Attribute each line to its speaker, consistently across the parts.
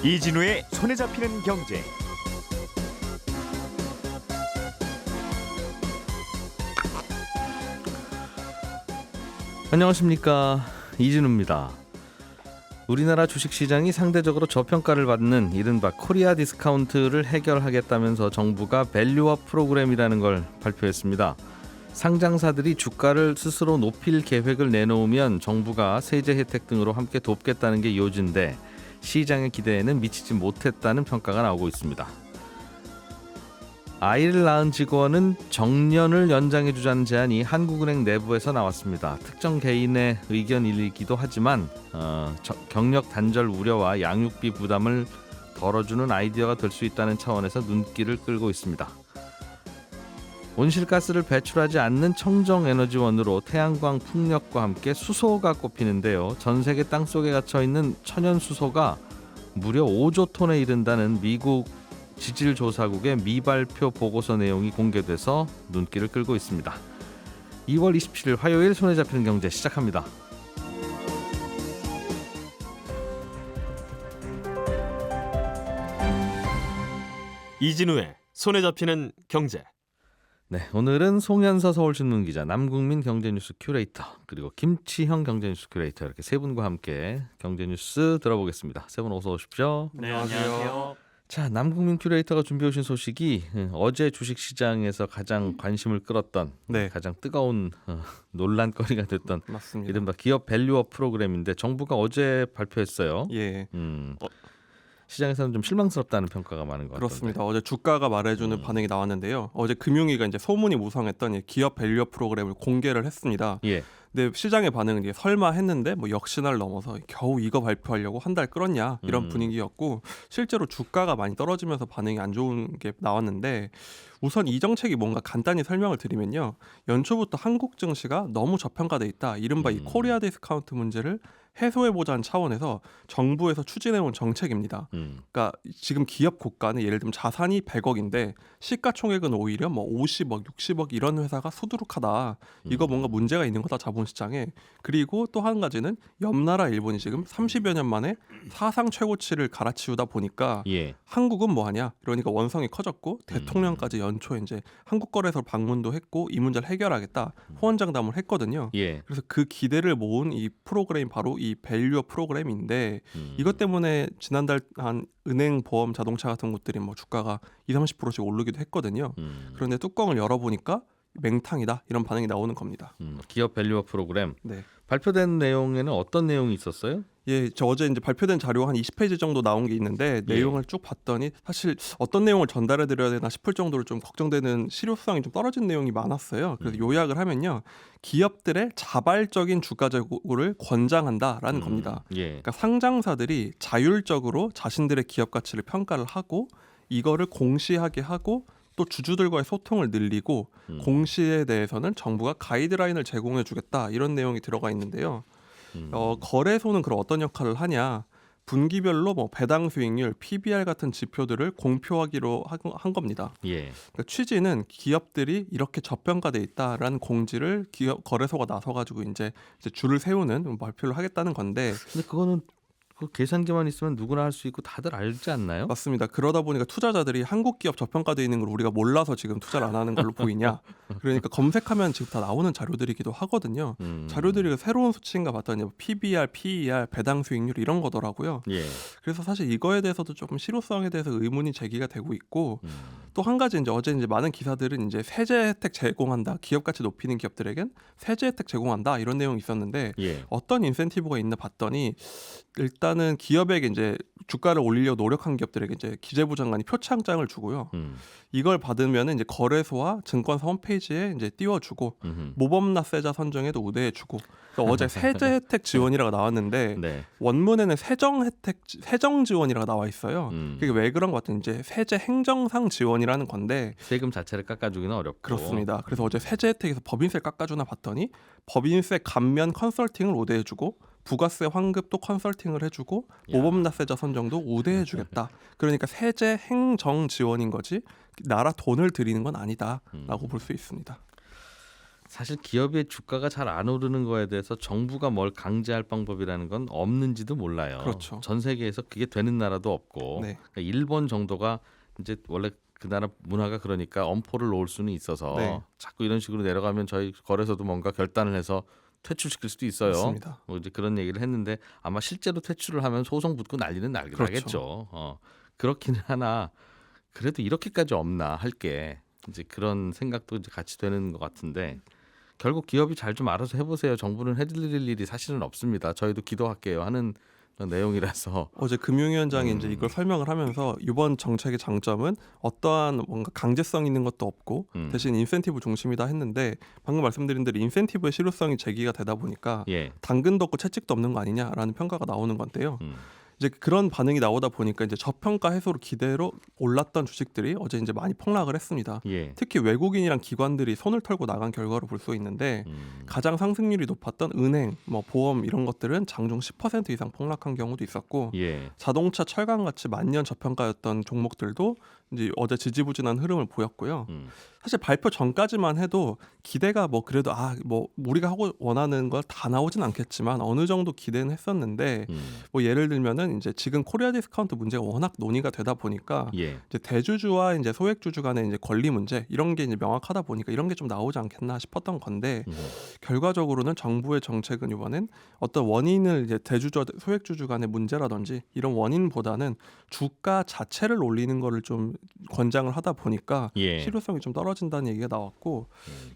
Speaker 1: 이진우의 손에 잡히는 경제.
Speaker 2: 안녕하십니까, 이진우입니다. 우리나라 주식시장이 상대적으로 저평가를 받는 이른바 코리아 디스카운트를 해결하겠다면서 정부가 밸류업 프로그램이라는 걸 발표했습니다. 상장사들이 주가를 스스로 높일 계획을 내놓으면 정부가 세제 혜택 등으로 함께 돕겠다는 게 요지인데 시장의 기대에는 미치지 못했다는 평가가 나오고 있습니다. 아이를 낳은 직원은 정년을 연장해주자는 제안이 한국은행 내부에서 나왔습니다. 특정 개인의 의견이기도 하지만 경력 단절 우려와 양육비 부담을 덜어주는 아이디어가 될 수 있다는 차원에서 눈길을 끌고 있습니다. 온실가스를 배출하지 않는 청정에너지원으로 태양광 풍력과 함께 수소가 꼽히는데요. 전 세계 땅속에 갇혀있는 천연수소가 무려 5조 톤에 이른다는 미국 지질조사국의 미발표 보고서 내용이 공개돼서 눈길을 끌고 있습니다. 2월 27일 화요일 손에 잡히는 경제 시작합니다.
Speaker 3: 이진우의 손에 잡히는 경제.
Speaker 2: 네, 오늘은 송현서 서울신문기자, 남국민 경제뉴스 큐레이터, 그리고 김치형 경제뉴스 큐레이터 이렇게 세 분과 함께 경제뉴스 들어보겠습니다. 세 분 어서 오십시오.
Speaker 3: 네, 안녕하세요.
Speaker 2: 자, 남국민 큐레이터가 준비해 오신 소식이 어제 주식시장에서 가장 관심을 끌었던 가장 뜨거운 논란거리가 됐던
Speaker 4: 맞습니다.
Speaker 2: 이른바 기업 밸류업 프로그램인데 정부가 어제 발표했어요.
Speaker 4: 예.
Speaker 2: 시장에서는 좀 실망스럽다는 평가가 많은 것 같아요.
Speaker 4: 그렇습니다. 어제 주가가 말해주는 반응이 나왔는데요. 어제 금융위가 이제 소문이 무성했던 기업 밸류업 프로그램을 공개를 했습니다.
Speaker 2: 예.
Speaker 4: 근데 시장의 반응은 설마 했는데 뭐 역시나를 넘어서 겨우 이거 발표하려고 한 달 끌었냐 이런 분위기였고 실제로 주가가 많이 떨어지면서 반응이 안 좋은 게 나왔는데 우선 이 정책이 뭔가 간단히 설명을 드리면요. 연초부터 한국 증시가 너무 저평가돼 있다. 이른바 이 코리아 디스카운트 문제를 해소해보자는 차원에서 정부에서 추진해온 정책입니다. 그러니까 지금 기업 고가는 예를 들면 자산이 100억인데 시가총액은 오히려 뭐 50억, 60억 이런 회사가 수두룩하다. 이거 뭔가 문제가 있는 거다 자본시장에. 그리고 또 한 가지는 옆나라 일본이 지금 30여 년 만에 사상 최고치를 갈아치우다 보니까 한국은 뭐하냐? 그러니까 원성이 커졌고 대통령까지 연초에 이제 한국거래소 방문도 했고 이 문제를 해결하겠다 호언장담을 했거든요. 그래서 그 기대를 모은 이 프로그램이 바로 이 밸류업 프로그램인데 이것 때문에 지난달 한 은행, 보험, 자동차 같은 것들이 뭐 주가가 20-30%씩 오르기도 했거든요. 그런데 뚜껑을 열어보니까 맹탕이다 이런 반응이 나오는 겁니다.
Speaker 2: 기업 밸류업 프로그램.
Speaker 4: 네.
Speaker 2: 발표된 내용에는 어떤 내용이 있었어요?
Speaker 4: 예, 저 어제 이제 발표된 자료가 한 20페이지 정도 나온 게 있는데 내용을 쭉 봤더니 사실 어떤 내용을 전달해 드려야 되나 싶을 정도로 좀 걱정되는 실효성이 좀 떨어진 내용이 많았어요. 그래서 요약을 하면요. 기업들의 자발적인 주가 제고를 권장한다라는 겁니다. 그러니까 상장사들이 자율적으로 자신들의 기업 가치를 평가를 하고 이거를 공시하게 하고 또 주주들과의 소통을 늘리고 공시에 대해서는 정부가 가이드라인을 제공해 주겠다 이런 내용이 들어가 있는데요. 거래소는 그럼 어떤 역할을 하냐? 분기별로 뭐 배당 수익률, PBR 같은 지표들을 공표하기로 한 겁니다. 그러니까 취지는 기업들이 이렇게 저평가돼 있다라는 공지를 기업 거래소가 나서가지고 이제 줄을 세우는 발표를 하겠다는 건데.
Speaker 2: 근데 그거는 그 계산기만 있으면 누구나 할 수 있고 다들 알지 않나요?
Speaker 4: 맞습니다. 그러다 보니까 투자자들이 한국 기업 저평가되어 있는 걸 우리가 몰라서 지금 투자를 안 하는 걸로 보이냐. 그러니까 검색하면 지금 다 나오는 자료들이기도 하거든요. 자료들이 새로운 수치인가 봤더니 PBR, PER, 배당 수익률 이런 거더라고요. 그래서 사실 이거에 대해서도 조금 실효성에 대해서 의문이 제기가 되고 있고 또 한 가지 어제 많은 기사들은 세제 혜택 제공한다. 기업 가치 높이는 기업들에겐 세제 혜택 제공한다. 이런 내용이 있었는데 어떤 인센티브가 있나 봤더니 일단은 기업에게 주가를 올리려고 노력한 기업들에게 기재부 장관이 표창장을 주고요. 이걸 받으면 거래소와 증권사 홈페이지에 띄워주고 모범납세자 선정에도 우대해주고. 어제 세제 혜택 지원이라고 나왔는데 원문에는 세정 지원이라고 나와 있어요. 그게 왜 그런 것 같은 세제 행정상 지원이라는 건데
Speaker 2: 세금 자체를 깎아주기는 어렵고.
Speaker 4: 그렇습니다. 그래서 어제 세제 혜택에서 법인세 깎아주나 봤더니 법인세 감면 컨설팅을 우대해주고 부가세 환급도 컨설팅을 해주고 모범납세자 선정도 우대해주겠다. 그러니까 세제 행정 지원인 거지 나라 돈을 들이는 건 아니다라고 볼 수 있습니다.
Speaker 2: 사실 기업의 주가가 잘 안 오르는 거에 대해서 정부가 뭘 강제할 방법이라는 건 없는지도 몰라요.
Speaker 4: 그렇죠.
Speaker 2: 전 세계에서 그게 되는 나라도 없고
Speaker 4: 네.
Speaker 2: 그러니까 일본 정도가 이제 원래 그 나라 문화가 그러니까 엄포를 놓을 수는 있어서
Speaker 4: 네.
Speaker 2: 자꾸 이런 식으로 내려가면 저희 거래소도 뭔가 결단을 해서 퇴출시킬 수도 있어요.
Speaker 4: 맞습니다.
Speaker 2: 뭐 이제 그런 얘기를 했는데 아마 실제로 퇴출을 하면 소송 붙고 난리는
Speaker 4: 그렇죠.
Speaker 2: 나겠죠. 그렇기는 하나 그래도 이렇게까지 없나 할 게 이제 그런 생각도 이제 같이 되는 것 같은데 결국 기업이 잘 좀 알아서 해보세요. 정부는 해드릴 일이 사실은 없습니다. 저희도 기도할게요 하는 내용이라서
Speaker 4: 어제 금융위원장이 이제 이걸 설명을 하면서 이번 정책의 장점은 어떠한 뭔가 강제성 있는 것도 없고 대신 인센티브 중심이다 했는데 방금 말씀드린 대로 인센티브의 실효성이 제기가 되다 보니까
Speaker 2: 예.
Speaker 4: 당근도 없고 채찍도 없는 거 아니냐라는 평가가 나오는 건데요.
Speaker 2: 음.
Speaker 4: 이제 그런 반응이 나오다 보니까 이제 저평가 해소로 기대로 올랐던 주식들이 어제 이제 많이 폭락을 했습니다.
Speaker 2: 예.
Speaker 4: 특히 외국인이랑 기관들이 손을 털고 나간 결과로 볼 수 있는데 가장 상승률이 높았던 은행, 뭐 보험 이런 것들은 장중 10% 이상 폭락한 경우도 있었고
Speaker 2: 예.
Speaker 4: 자동차, 철강 같이 만년 저평가였던 종목들도 이제 어제 지지부진한 흐름을 보였고요. 사실 발표 전까지만 해도 기대가 뭐 그래도 뭐 우리가 하고 원하는 걸 다 나오진 않겠지만 어느 정도 기대는 했었는데 뭐 예를 들면은 이제 지금 코리아 디스카운트 문제가 워낙 논의가 되다 보니까
Speaker 2: 예.
Speaker 4: 이제 대주주와 이제 소액주주 간의 이제 권리 문제 이런 게 이제 명확하다 보니까 이런 게 좀 나오지 않겠나 싶었던 건데 결과적으로는 정부의 정책은 이번엔 어떤 원인을 이제 대주주 소액주주 간의 문제라든지 이런 원인보다는 주가 자체를 올리는 거를 좀 권장을 하다 보니까
Speaker 2: 예.
Speaker 4: 실효성이 좀 떨어진다는 얘기가 나왔고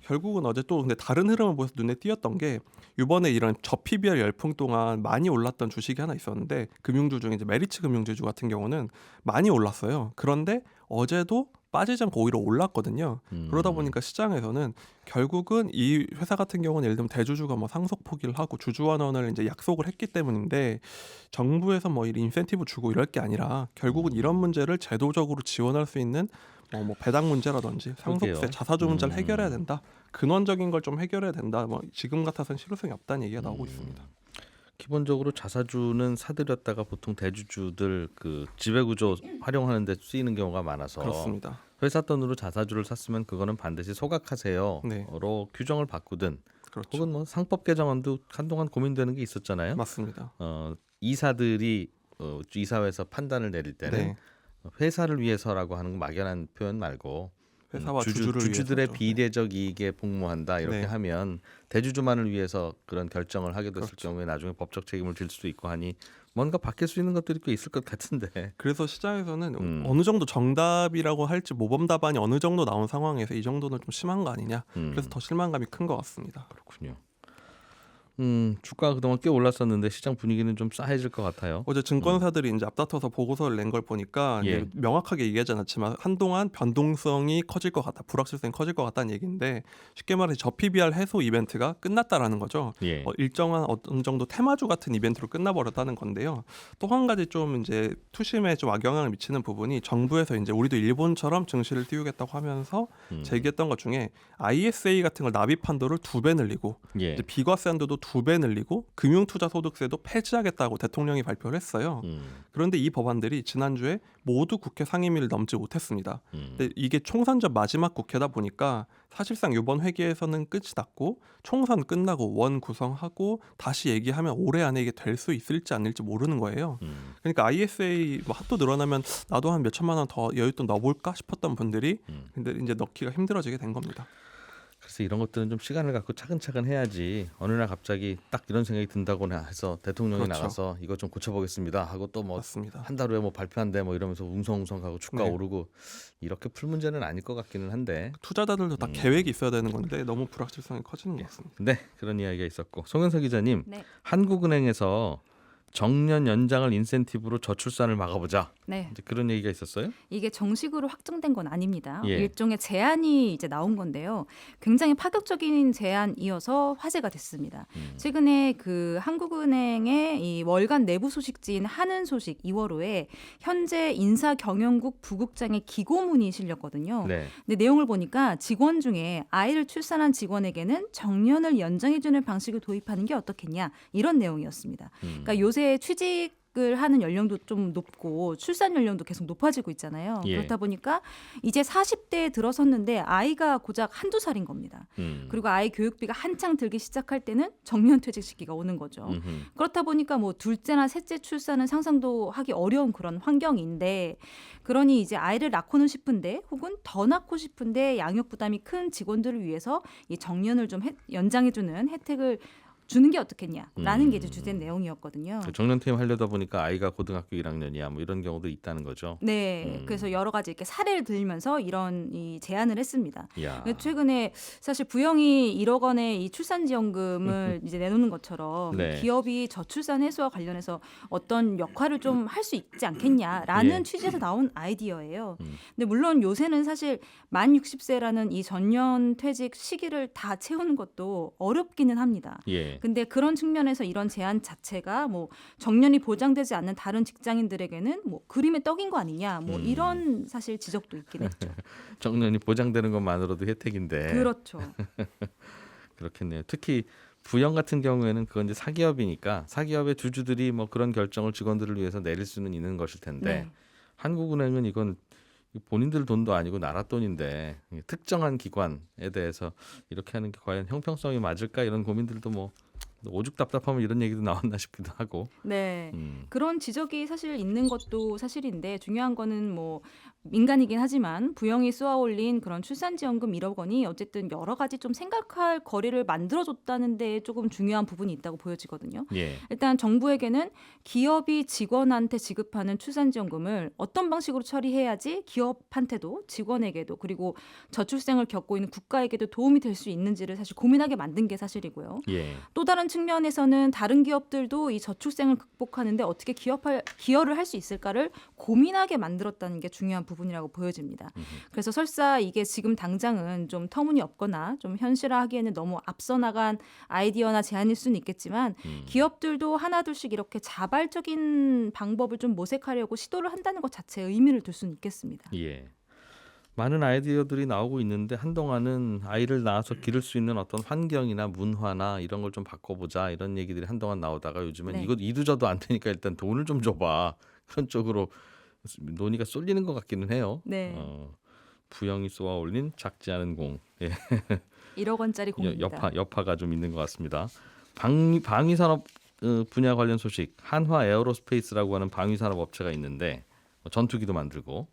Speaker 4: 결국은 어제 또 근데 다른 흐름을 보면서 눈에 띄었던 게 이번에 이런 저PBR 열풍 동안 많이 올랐던 주식이 하나 있었는데 금융주 중에 이제 메리츠 금융지주 같은 경우는 많이 올랐어요. 그런데 어제도 빠지지 않고 오히려 올랐거든요. 그러다 보니까 시장에서는 결국은 이 회사 같은 경우는 예를 들면 대주주가 뭐 상속 포기를 하고 주주환원을 이제 약속을 했기 때문인데 정부에서 뭐 이런 인센티브 주고 이럴 게 아니라 결국은 이런 문제를 제도적으로 지원할 수 있는 뭐 배당 문제라든지 상속세,
Speaker 2: 그러게요.
Speaker 4: 자사주 문제를 해결해야 된다. 근원적인 걸 좀 해결해야 된다. 뭐 지금 같아서는 실효성이 없다는 얘기가 나오고 있습니다.
Speaker 2: 기본적으로 자사주는 사들였다가 보통 대주주들 그 지배구조 활용하는 데 쓰이는 경우가 많아서
Speaker 4: 그렇습니다.
Speaker 2: 회사 돈으로 자사주를 샀으면 그거는 반드시 소각하세요로
Speaker 4: 네.
Speaker 2: 규정을 바꾸든
Speaker 4: 그렇죠.
Speaker 2: 혹은 뭐 상법 개정안도 한동안 고민되는 게 있었잖아요.
Speaker 4: 맞습니다.
Speaker 2: 이사들이 이사회에서 판단을 내릴 때는
Speaker 4: 네.
Speaker 2: 회사를 위해서라고 하는 막연한 표현 말고
Speaker 4: 회사와 주주를
Speaker 2: 주주들의
Speaker 4: 위해서죠.
Speaker 2: 비례적 이익에 복무한다 이렇게
Speaker 4: 네.
Speaker 2: 하면 대주주만을 위해서 그런 결정을 하게 됐을
Speaker 4: 그렇죠.
Speaker 2: 경우에 나중에 법적 책임을 질 수도 있고 하니 뭔가 바뀔 수 있는 것들이 꽤 있을 것 같은데.
Speaker 4: 그래서 시장에서는 어느 정도 정답이라고 할지 모범 답안이 어느 정도 나온 상황에서 이 정도는 좀 심한 거 아니냐. 그래서 더 실망감이 큰 것 같습니다.
Speaker 2: 그렇군요. 주가가 그동안 꽤 올랐었는데 시장 분위기는 좀 싸해질 것 같아요.
Speaker 4: 어제 증권사들이 이제 앞다퉈서 보고서를 낸 걸 보니까
Speaker 2: 예.
Speaker 4: 이제 명확하게 얘기하지 않았지만 한동안 변동성이 커질 것 같다, 불확실성이 커질 것 같다는 얘기인데 쉽게 말해서 저PBR 해소 이벤트가 끝났다라는 거죠.
Speaker 2: 예.
Speaker 4: 일정한 어느 정도 테마주 같은 이벤트로 끝나버렸다는 건데요. 또 한 가지 좀 이제 투심에 좀 악영향을 미치는 부분이 정부에서 이제 우리도 일본처럼 증시를 띄우겠다고 하면서 제기했던 것 중에 ISA 같은 걸 납입 한도를 2배 늘리고
Speaker 2: 예.
Speaker 4: 이제 비과세 한도도 2배 늘리고 금융투자소득세도 폐지하겠다고 대통령이 발표를 했어요. 그런데 이 법안들이 지난주에 모두 국회 상임위를 넘지 못했습니다. 근데 이게 총선전 마지막 국회다 보니까 사실상 이번 회기에서는 끝이 났고 총선 끝나고 원 구성하고 다시 얘기하면 올해 안에 이게 될 수 있을지 아닐지 모르는 거예요. 그러니까 ISA 뭐 핫도 늘어나면 나도 한 몇 천만 원 더 여윳돈 넣어볼까 싶었던 분들이 근데 이제 넣기가 힘들어지게 된 겁니다.
Speaker 2: 그래서 이런 것들은 좀 시간을 갖고 차근차근 해야지 어느 날 갑자기 딱 이런 생각이 든다거나 해서 대통령이
Speaker 4: 그렇죠.
Speaker 2: 나가서 이거 좀 고쳐보겠습니다 하고 또 뭐
Speaker 4: 맞습니다.
Speaker 2: 한 달 후에 뭐 발표한대 뭐 이러면서 웅성웅성 가고 주가
Speaker 4: 네.
Speaker 2: 오르고 이렇게 풀 문제는 아닐 것 같기는 한데
Speaker 4: 투자자들도 다 계획이 있어야 되는 건데 너무 불확실성이 커지는 것 같습니다.
Speaker 2: 네 그런 이야기가 있었고 송현석 기자님
Speaker 5: 네.
Speaker 2: 한국은행에서 정년 연장을 인센티브로 저출산을 막아보자
Speaker 5: 네.
Speaker 2: 이제 그런 얘기가 있었어요?
Speaker 5: 이게 정식으로 확정된 건 아닙니다.
Speaker 2: 예.
Speaker 5: 일종의 제안이 이제 나온 건데요. 굉장히 파격적인 제안이어서 화제가 됐습니다. 최근에 그 한국은행의 이 월간 내부 소식지인 한은소식 2월호에 현재 인사경영국 부국장의 기고문이 실렸거든요.
Speaker 2: 네.
Speaker 5: 근데 내용을 보니까 직원 중에 아이를 출산한 직원에게는 정년을 연장해주는 방식을 도입하는 게 어떻겠냐 이런 내용이었습니다. 그러니까 요새 취직을 입학을 하는 연령도 좀 높고 출산 연령도 계속 높아지고 있잖아요.
Speaker 2: 예.
Speaker 5: 그렇다 보니까 이제 40대에 들어섰는데 아이가 고작 한두 살인 겁니다. 그리고 아이 교육비가 한창 들기 시작할 때는 정년퇴직 시기가 오는 거죠. 그렇다 보니까 뭐 둘째나 셋째 출산은 상상도 하기 어려운 그런 환경인데, 그러니 이제 아이를 낳고는 싶은데 혹은 더 낳고 싶은데 양육 부담이 큰 직원들을 위해서 이 정년을 좀 연장해주는 혜택을 주는 게 어떻겠냐라는 게 이제 주된 내용이었거든요.
Speaker 2: 정년퇴임 하려다 보니까 아이가 고등학교 1학년이야 뭐 이런 경우도 있다는 거죠.
Speaker 5: 네, 그래서 여러 가지 이렇게 사례를 들면서 이런 이 제안을 했습니다.
Speaker 2: 야.
Speaker 5: 최근에 사실 부영이 1억 원의 이 출산지원금을 이제 내놓는 것처럼
Speaker 2: 네.
Speaker 5: 기업이 저출산 해소와 관련해서 어떤 역할을 좀 할 수 있지 않겠냐라는
Speaker 2: 예.
Speaker 5: 취지에서 나온 아이디어예요. 근데 물론 요새는 사실 만 60세라는 이 전년퇴직 시기를 다 채우는 것도 어렵기는 합니다.
Speaker 2: 예.
Speaker 5: 근데 그런 측면에서 이런 제안 자체가 뭐 정년이 보장되지 않는 다른 직장인들에게는 뭐 그림의 떡인 거 아니냐, 뭐 이런 사실 지적도 있긴 했죠.
Speaker 2: 정년이 보장되는 것만으로도 혜택인데.
Speaker 5: 그렇죠.
Speaker 2: 그렇겠네요. 특히 부영 같은 경우에는 그건 이제 사기업이니까 사기업의 주주들이 뭐 그런 결정을 직원들을 위해서 내릴 수는 있는 것일 텐데
Speaker 5: 네.
Speaker 2: 한국은행은 이건 본인들 돈도 아니고 나라 돈인데 특정한 기관에 대해서 이렇게 하는 게 과연 형평성이 맞을까 이런 고민들도 뭐 오죽 답답하면 이런 얘기도 나왔나 싶기도 하고.
Speaker 5: 네. 그런 지적이 사실 있는 것도 사실인데 중요한 거는 뭐 민간이긴 하지만 부영이 쏘아올린 그런 출산지원금 1억 원이 어쨌든 여러 가지 좀 생각할 거리를 만들어줬다는 데 조금 중요한 부분이 있다고 보여지거든요.
Speaker 2: 예.
Speaker 5: 일단 정부에게는 기업이 직원한테 지급하는 출산지원금을 어떤 방식으로 처리해야지 기업한테도 직원에게도 그리고 저출생을 겪고 있는 국가에게도 도움이 될 수 있는지를 사실 고민하게 만든 게 사실이고요.
Speaker 2: 예.
Speaker 5: 또 다른 측면에서는 다른 기업들도 이 저출생을 극복하는데 어떻게 기여를 할 수 있을까를 고민하게 만들었다는 게 중요한 부분이라고 보여집니다. 그래서 설사 이게 지금 당장은 좀 터무니없거나 좀 현실화하기에는 너무 앞서 나간 아이디어나 제안일 수는 있겠지만 기업들도 하나둘씩 이렇게 자발적인 방법을 좀 모색하려고 시도를 한다는 것 자체에 의미를 둘 수는 있겠습니다.
Speaker 2: 예. 많은 아이디어들이 나오고 있는데 한동안은 아이를 낳아서 기를 수 있는 어떤 환경이나 문화나 이런 걸 좀 바꿔보자 이런 얘기들이 한동안 나오다가 요즘은
Speaker 5: 네.
Speaker 2: 이거 이도저도 안 되니까 일단 돈을 좀 줘봐 그런 쪽으로 논의가 쏠리는 것 같기는 해요.
Speaker 5: 네.
Speaker 2: 부영이 쏘아올린 작지 않은 공. 예.
Speaker 5: 1억 원짜리 공입니다.
Speaker 2: 여파가 좀 있는 것 같습니다. 방위산업 분야 관련 소식. 한화 에어로스페이스라고 하는 방위산업 업체가 있는데 전투기도 만들고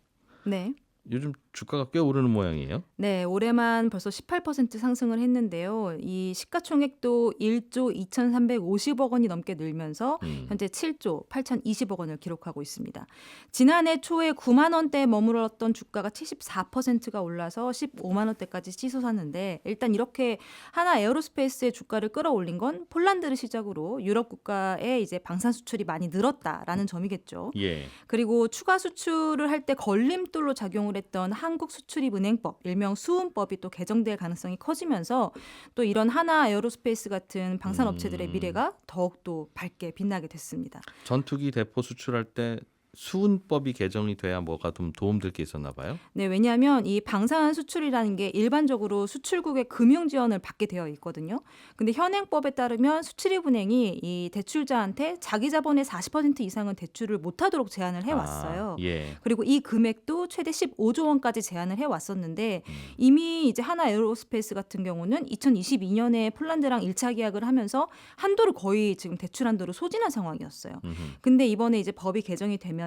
Speaker 5: 네.
Speaker 2: 요즘 주가가 꽤 오르는 모양이에요.
Speaker 5: 네, 올해만 벌써 18% 상승을 했는데요. 이 시가총액도 1조 2,350억 원이 넘게 늘면서 현재 7조 8,020억 원을 기록하고 있습니다. 지난해 초에 9만 원대에 머물렀던 주가가 74%가 올라서 15만 원대까지 치솟았는데 일단 이렇게 하나 에어로스페이스의 주가를 끌어올린 건 폴란드를 시작으로 유럽 국가에 이제 방산 수출이 많이 늘었다라는 점이겠죠.
Speaker 2: 예.
Speaker 5: 그리고 추가 수출을 할 때 걸림돌로 작용을 했던 한국수출입은행법, 일명 수은법이 또 개정될 가능성이 커지면서 또 이런 하나 에어로스페이스 같은 방산업체들의 미래가 더욱더 밝게 빛나게 됐습니다.
Speaker 2: 전투기 대포 수출할 때 수은법이 개정이 돼야 뭐가 좀 도움될 게 있었나 봐요.
Speaker 5: 네, 왜냐하면 이 방산 수출이라는 게 일반적으로 수출국의 금융 지원을 받게 되어 있거든요. 근데 현행법에 따르면 수출입은행이 이 대출자한테 자기 자본의 40% 이상은 대출을 못하도록 제한을 해왔어요.
Speaker 2: 예.
Speaker 5: 그리고 이 금액도 최대 15조 원까지 제한을 해왔었는데 이미 이제 하나 에어로스페이스 같은 경우는 2022년에 폴란드랑 1차 계약을 하면서 한도를 거의 지금 대출 한도를 소진한 상황이었어요. 근데 이번에 이제 법이 개정이 되면서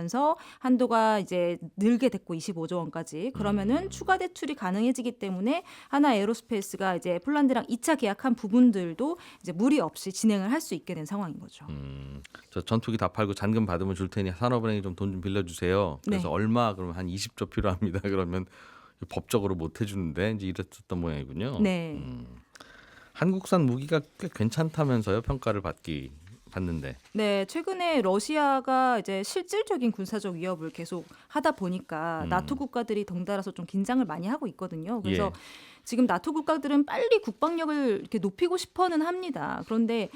Speaker 5: 한도가 이제 늘게 됐고 25조 원까지 그러면은 추가 대출이 가능해지기 때문에 하나 에어로스페이스가 이제 폴란드랑 2차 계약한 부분들도 이제 무리 없이 진행을 할 수 있게 된 상황인 거죠.
Speaker 2: 저 전투기 다 팔고 잔금 받으면 줄 테니 산업은행이 좀 돈 좀 빌려주세요. 그래서
Speaker 5: 네.
Speaker 2: 얼마 그러면 한 20조 필요합니다. 그러면 법적으로 못 해주는데 이제 이랬었던 모양이군요.
Speaker 5: 네.
Speaker 2: 한국산 무기가 꽤 괜찮다면서요? 평가를 받는데.
Speaker 5: 네, 최근에 러시아가 이제 실질적인 군사적 위협을 계속 하다 보니까 나토 국가들이 덩달아서 좀 긴장을 많이 하고 있거든요. 그래서
Speaker 2: 예.
Speaker 5: 지금 나토 국가들은 빨리 국방력을 이렇게 높이고 싶어는 합니다. 그런데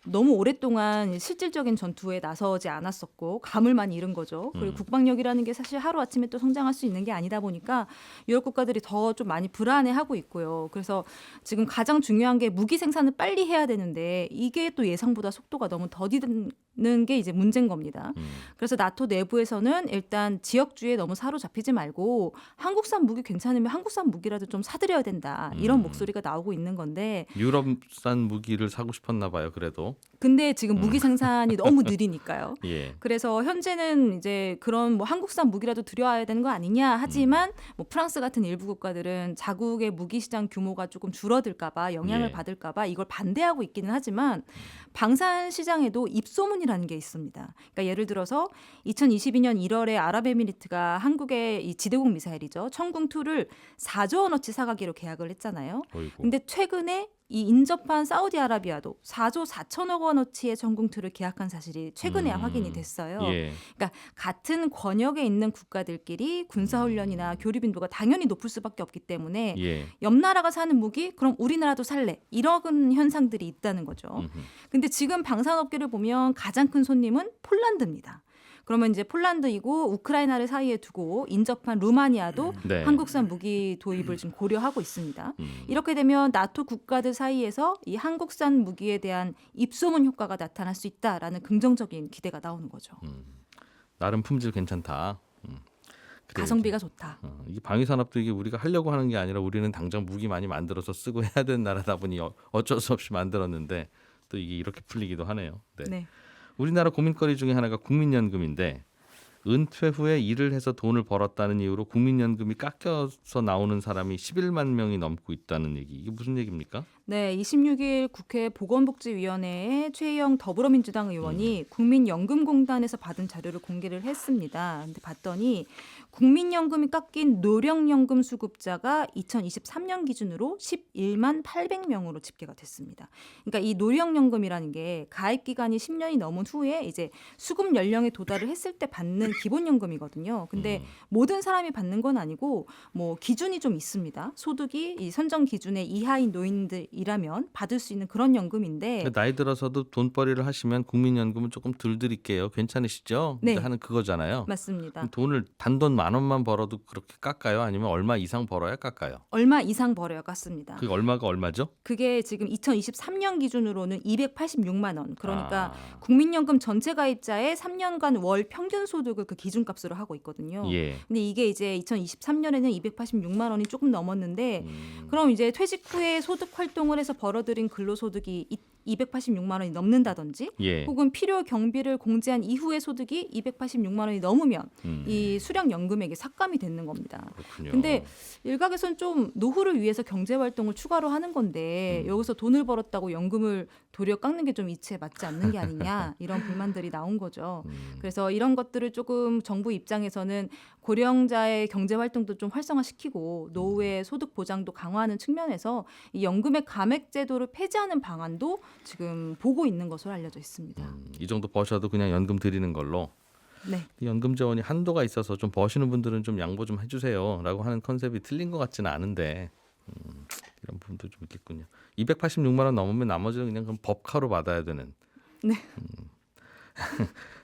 Speaker 5: 너무 오랫동안 실질적인 전투에 나서지 않았었고 감을 많이 잃은 거죠. 그리고 국방력이라는 게 사실 하루아침에 또 성장할 수 있는 게 아니다 보니까 유럽 국가들이 더 좀 많이 불안해하고 있고요. 그래서 지금 가장 중요한 게 무기 생산을 빨리 해야 되는데 이게 또 예상보다 속도가 너무 더디는 게 이제 문제인 겁니다. 그래서 나토 내부에서는 일단 지역주의에 너무 사로잡히지 말고 한국산 무기 괜찮으면 한국산 무기라도 좀 사들여야 된다. 이런 목소리가 나오고 있는 건데
Speaker 2: 유럽산 무기를 사고 싶었나 봐요. 그래도.
Speaker 5: 근데 지금 무기 생산이 너무 느리니까요.
Speaker 2: 예.
Speaker 5: 그래서 현재는 이제 그런 뭐 한국산 무기라도 들여와야 되는 거 아니냐 하지만 뭐 프랑스 같은 일부 국가들은 자국의 무기 시장 규모가 조금 줄어들까봐 영향을
Speaker 2: 예.
Speaker 5: 받을까봐 이걸 반대하고 있기는 하지만 방산 시장에도 입소문이라는 게 있습니다. 그러니까 예를 들어서 2022년 1월에 아랍에미리트가 한국의 이 지대공 미사일이죠. 천궁2를 4조 원어치 사가기로 계약을 했잖아요.
Speaker 2: 어이구.
Speaker 5: 근데 최근에 이 인접한 사우디아라비아도 4조 4천억 원어치의 전공투를 계약한 사실이 최근에 확인이 됐어요.
Speaker 2: 예.
Speaker 5: 그러니까 같은 권역에 있는 국가들끼리 군사훈련이나 교류 빈도가 당연히 높을 수밖에 없기 때문에
Speaker 2: 예.
Speaker 5: 옆 나라가 사는 무기 그럼 우리나라도 살래 이런 현상들이 있다는 거죠. 근데 지금 방산업계를 보면 가장 큰 손님은 폴란드입니다. 그러면 이제 폴란드이고 우크라이나를 사이에 두고 인접한 루마니아도
Speaker 2: 네.
Speaker 5: 한국산 무기 도입을 지금 고려하고 있습니다. 이렇게 되면 나토 국가들 사이에서 이 한국산 무기에 대한 입소문 효과가 나타날 수 있다라는 긍정적인 기대가 나오는 거죠.
Speaker 2: 나름 품질 괜찮다. 그래,
Speaker 5: 가성비가 좋다.
Speaker 2: 이게 방위 산업도 이게 우리가 하려고 하는 게 아니라 우리는 당장 무기 많이 만들어서 쓰고 해야 되는 나라다 보니 어쩔 수 없이 만들었는데 또 이게 이렇게 풀리기도 하네요. 네.
Speaker 5: 네.
Speaker 2: 우리나라 고민거리 중에 하나가 국민연금인데 은퇴 후에 일을 해서 돈을 벌었다는 이유로 국민연금이 깎여서 나오는 사람이 11만 명이 넘고 있다는 얘기. 이게 무슨 얘기입니까?
Speaker 5: 네, 26일 국회 보건복지위원회에 최희영 더불어민주당 의원이 국민연금공단에서 받은 자료를 공개를 했습니다. 근데 봤더니 국민연금이 깎인 노령연금 수급자가 2023년 기준으로 11만 800명으로 집계가 됐습니다. 그러니까 이 노령연금이라는 게 가입 기간이 10년이 넘은 후에 이제 수급 연령에 도달을 했을 때 받는 기본연금이거든요. 근데 모든 사람이 받는 건 아니고 뭐 기준이 좀 있습니다. 소득이 이 선정 기준의 이하인 노인들이라면 받을 수 있는 그런 연금인데
Speaker 2: 나이 들어서도 돈벌이를 하시면 국민연금은 조금 덜 드릴게요. 괜찮으시죠?
Speaker 5: 네.
Speaker 2: 하는 그거잖아요.
Speaker 5: 맞습니다.
Speaker 2: 그럼 돈을 단돈 10,000원만 벌어도 그렇게 깎아요? 아니면 얼마 이상 벌어야 깎아요?
Speaker 5: 얼마 이상 벌어야 깎습니다.
Speaker 2: 그게 얼마가 얼마죠?
Speaker 5: 그게 지금 2023년 기준으로는 286만 원. 그러니까
Speaker 2: 아.
Speaker 5: 국민연금 전체 가입자의 3년간 월 평균 소득을 그 기준값으로 하고 있거든요.
Speaker 2: 예.
Speaker 5: 근데 이게 이제 2023년에는 286만 원이 조금 넘었는데 그럼 이제 퇴직 후에 소득 활동을 해서 벌어들인 근로소득이 286만 원이 넘는다든지
Speaker 2: 예.
Speaker 5: 혹은 필요 경비를 공제한 이후의 소득이 286만 원이 넘으면 이 수령 연금액이 삭감이 되는 겁니다.
Speaker 2: 그렇군요.
Speaker 5: 근데 일각에선 좀 노후를 위해서 경제 활동을 추가로 하는 건데 여기서 돈을 벌었다고 연금을 도리어 깎는 게 좀 이치에 맞지 않는 게 아니냐 이런 불만들이 나온 거죠. 그래서 이런 것들을 조금 정부 입장에서는 고령자의 경제 활동도 좀 활성화시키고 노후의 소득 보장도 강화하는 측면에서 이 연금의 감액 제도를 폐지하는 방안도 지금 보고 있는 것으로 알려져 있습니다.
Speaker 2: 이 정도 버셔도 그냥 연금 드리는 걸로.
Speaker 5: 네.
Speaker 2: 이 연금 재원이 한도가 있어서 좀 버시는 분들은 좀 양보 좀 해주세요라고 하는 컨셉이 틀린 것 같지는 않은데 이런 부분도 좀 있겠군요. 286만 원 넘으면 나머지는 그냥 그럼 법카로 받아야 되는.
Speaker 5: 네.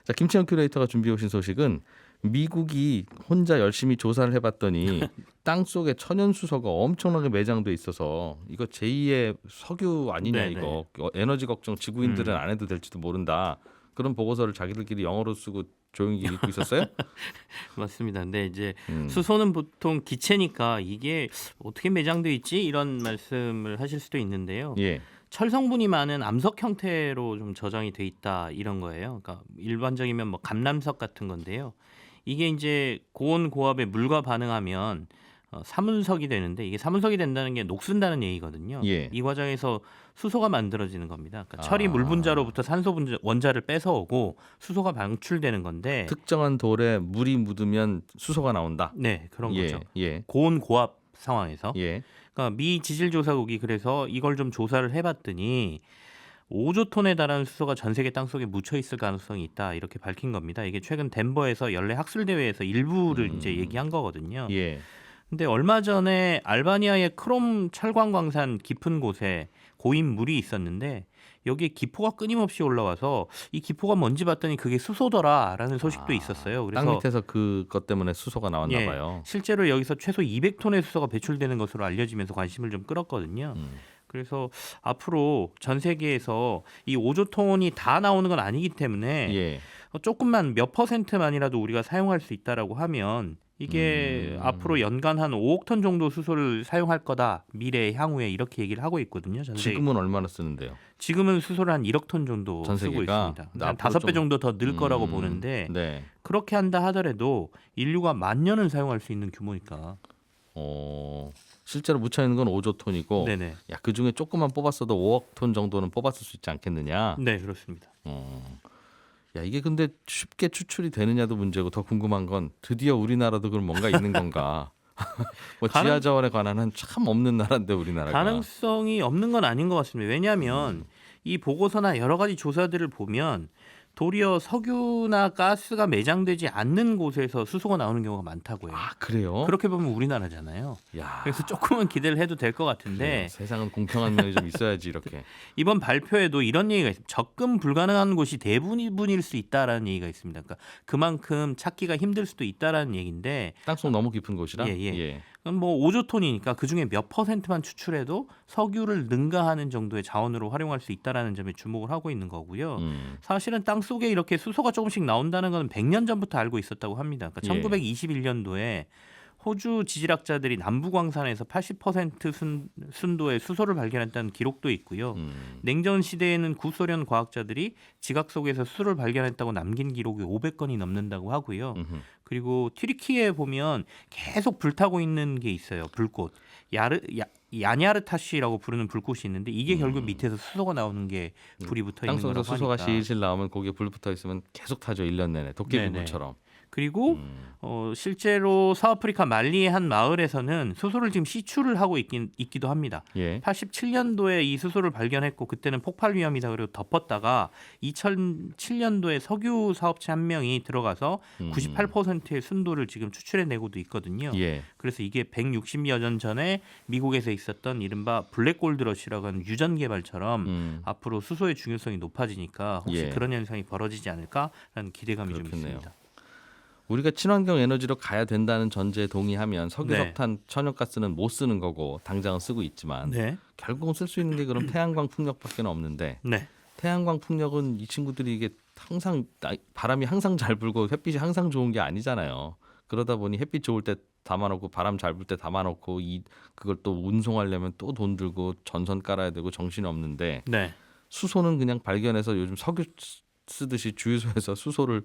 Speaker 2: 자, 김치현 큐레이터가 준비해 오신 소식은 미국이 혼자 열심히 조사를 해봤더니 땅 속에 천연 수소가 엄청나게 매장돼 있어서 이거 제2의 석유 아니냐
Speaker 3: 네네.
Speaker 2: 이거 에너지 걱정 지구인들은 안 해도 될지도 모른다. 그런 보고서를 자기들끼리 영어로 쓰고 조용히 읽고 있었어요?
Speaker 3: 맞습니다. 근데 이제 수소는 보통 기체니까 이게 어떻게 매장돼 있지 이런 말씀을 하실 수도 있는데요.
Speaker 2: 예.
Speaker 3: 철 성분이 많은 암석 형태로 좀 저장이 돼 있다 이런 거예요. 그러니까 일반적이면 뭐 감람석 같은 건데요. 이게 이제 고온 고압의 물과 반응하면 사문석이 되는데 이게 사문석이 된다는 게 녹슨다는 얘기거든요.
Speaker 2: 예.
Speaker 3: 이 과정에서 수소가 만들어지는 겁니다. 그러니까 철이 물 분자로부터 산소 원자를 뺏어오고 수소가 방출되는 건데
Speaker 2: 특정한 돌에 물이 묻으면 수소가 나온다.
Speaker 3: 네, 그런
Speaker 2: 예,
Speaker 3: 거죠.
Speaker 2: 예,
Speaker 3: 고온 고압 상황에서.
Speaker 2: 예.
Speaker 3: 그러니까 미 지질조사국이 그래서 이걸 좀 조사를 해봤더니 5조 톤에 달하는 수소가 전 세계 땅속에 묻혀 있을 가능성이 있다 이렇게 밝힌 겁니다. 이게 최근 덴버에서 연례 학술 대회에서 일부를 이제 얘기한 거거든요.
Speaker 2: 예.
Speaker 3: 근데 얼마 전에 알바니아의 크롬 철광 광산 깊은 곳에 고인 물이 있었는데 여기에 기포가 끊임없이 올라와서 이 기포가 뭔지 봤더니 그게 수소더라라는 소식도 있었어요. 그래서
Speaker 2: 땅 밑에서 그것 때문에 수소가 나왔나
Speaker 3: 예,
Speaker 2: 봐요.
Speaker 3: 실제로 여기서 최소 200톤의 수소가 배출되는 것으로 알려지면서 관심을 좀 끌었거든요. 그래서 앞으로 전 세계에서 이 오조톤이 다 나오는 건 아니기 때문에
Speaker 2: 예.
Speaker 3: 조금만 몇 %만이라도 우리가 사용할 수 있다라고 하면 이게 앞으로 연간 한 5억 톤 정도 수소를 사용할 거다. 미래 향후에 이렇게 얘기를 하고 있거든요. 전 세계.
Speaker 2: 지금은 얼마나 쓰는데요?
Speaker 3: 지금은 수소를 한 1억 톤 정도
Speaker 2: 전
Speaker 3: 쓰고
Speaker 2: 세계가?
Speaker 3: 있습니다. 한
Speaker 2: 앞으로
Speaker 3: 5배
Speaker 2: 좀-
Speaker 3: 정도 더 늘 거라고 보는데
Speaker 2: 네.
Speaker 3: 그렇게 한다 하더라도 인류가 10,000년은 사용할 수 있는 규모니까.
Speaker 2: 실제로 묻혀 있는 건 5조 톤이고
Speaker 3: 네네.
Speaker 2: 야, 그중에 조금만 뽑았어도 5억 톤 정도는 뽑았을 수 있지 않겠느냐?
Speaker 3: 네, 그렇습니다.
Speaker 2: 야, 이게 근데 쉽게 추출이 되느냐도 문제고 더 궁금한 건 드디어 우리나라도 그럼 뭔가 있는 건가? 뭐 지하 자원에 관한 한 참 없는 나라인데 우리나라가.
Speaker 3: 가능성이 없는 건 아닌 것 같습니다. 왜냐하면 이 보고서나 여러 가지 조사들을 보면 도리어 석유나 가스가 매장되지 않는 곳에서 수소가 나오는 경우가 많다고요.
Speaker 2: 아, 그래요?
Speaker 3: 그렇게 보면 우리나라잖아요.
Speaker 2: 야.
Speaker 3: 그래서 조금은 기대를 해도 될 것 같은데
Speaker 2: 그래요. 세상은 공평한 면이 좀 있어야지 이렇게.
Speaker 3: 이번 발표에도 이런 얘기가 있습니다. 접근 불가능한 곳이 대부분일 수 있다라는 얘기가 있습니다. 그러니까 그만큼 찾기가 힘들 수도 있다라는 얘기인데
Speaker 2: 땅속 너무 깊은 곳이라.
Speaker 3: 예. 그럼 뭐 5조 톤이니까 그 중에 몇 %만 추출해도 석유를 능가하는 정도의 자원으로 활용할 수 있다라는 점에 주목을 하고 있는 거고요. 사실은 땅 속에 이렇게 수소가 조금씩 나온다는 건 100년 전부터 알고 있었다고 합니다. 그러니까
Speaker 2: 예.
Speaker 3: 1921년도에 호주 지질학자들이 남부광산에서 80% 순도의 수소를 발견했다는 기록도 있고요. 냉전 시대에는 구소련 과학자들이 지각 속에서 수소를 발견했다고 남긴 기록이 500건이 넘는다고 하고요. 그리고 튀르키예에 보면 계속 불타고 있는 게 있어요. 불꽃. 야냐르타시라고 부르는 불꽃이 있는데 이게 결국 밑에서 수소가 나오는 게 불이 붙어 있는 거라고
Speaker 2: 땅속에서
Speaker 3: 하니까.
Speaker 2: 수소가 실실 나오면 거기에 불 붙어 있으면 계속 타죠. 1년 내내. 도깨비불처럼.
Speaker 3: 그리고 실제로 서아프리카 말리의 한 마을에서는 수소를 지금 시추를 하고 있기도 합니다.
Speaker 2: 예.
Speaker 3: 87년도에 이 수소를 발견했고 그때는 폭발 위험이다 그리고 덮었다가 2007년도에 석유 사업체 한 명이 들어가서 98%의 순도를 지금 추출해내고도 있거든요.
Speaker 2: 예.
Speaker 3: 그래서 이게 160여 년 전에 미국에서 있었던 이른바 블랙골드러시라고 하는 유전 개발처럼 앞으로 수소의 중요성이 높아지니까 혹시
Speaker 2: 예.
Speaker 3: 그런 현상이 벌어지지 않을까라는 기대감이 좀
Speaker 2: 그렇겠네요.
Speaker 3: 있습니다.
Speaker 2: 우리가 친환경 에너지로 가야 된다는 전제에 동의하면 석유,
Speaker 3: 네.
Speaker 2: 석탄, 천연가스는 못 쓰는 거고 당장은 쓰고 있지만
Speaker 3: 네.
Speaker 2: 결국은 쓸 수 있는 게 그럼 태양광 풍력밖에 없는데
Speaker 3: 네.
Speaker 2: 태양광 풍력은 이 친구들이 이게 항상 바람이 항상 잘 불고 햇빛이 항상 좋은 게 아니잖아요. 그러다 보니 햇빛 좋을 때 담아놓고 바람 잘 불 때 담아놓고 그걸 또 운송하려면 또 돈 들고 전선 깔아야 되고 정신이 없는데
Speaker 3: 네.
Speaker 2: 수소는 그냥 발견해서 요즘 석유 쓰듯이 주유소에서 수소를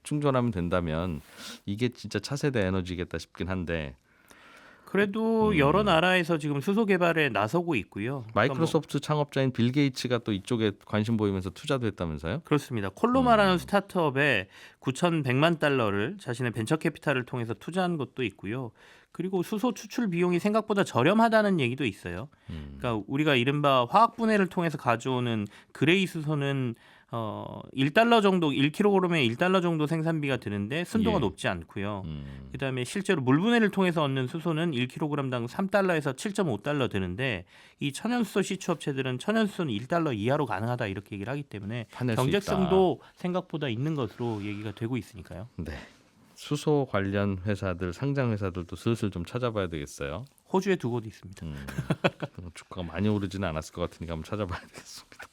Speaker 2: 충전하면 된다면 이게 진짜 차세대 에너지겠다 싶긴 한데
Speaker 3: 그래도 여러 나라에서 지금 수소 개발에 나서고 있고요. 그러니까
Speaker 2: 마이크로소프트 창업자인 빌 게이츠가 또 이쪽에 관심 보이면서 투자도 했다면서요?
Speaker 3: 그렇습니다. 콜로마라는 스타트업에 9,100만 달러를 자신의 벤처 캐피탈을 통해서 투자한 것도 있고요. 그리고 수소 추출 비용이 생각보다 저렴하다는 얘기도 있어요. 그러니까 우리가 이른바 화학 분해를 통해서 가져오는 그레이 수소는 1달러 정도 1kg에 1달러 정도 생산비가 드는데 순도가
Speaker 2: 예.
Speaker 3: 높지 않고요. 그다음에 실제로 물 분해를 통해서 얻는 수소는 1kg당 3달러에서 7.5달러 드는데 이 천연수소 시추업체들은 천연수소는 1달러 이하로 가능하다 이렇게 얘기를 하기 때문에
Speaker 2: 파낼 수
Speaker 3: 경제성도 생각보다 있는 것으로 얘기가 되고 있으니까요.
Speaker 2: 네. 수소 관련 회사들, 상장 회사들도 슬슬 좀 찾아봐야 되겠어요.
Speaker 3: 호주에 두 곳 있습니다.
Speaker 2: 주가가 많이 오르지는 않았을 것 같으니까 한번 찾아봐야 되겠습니다.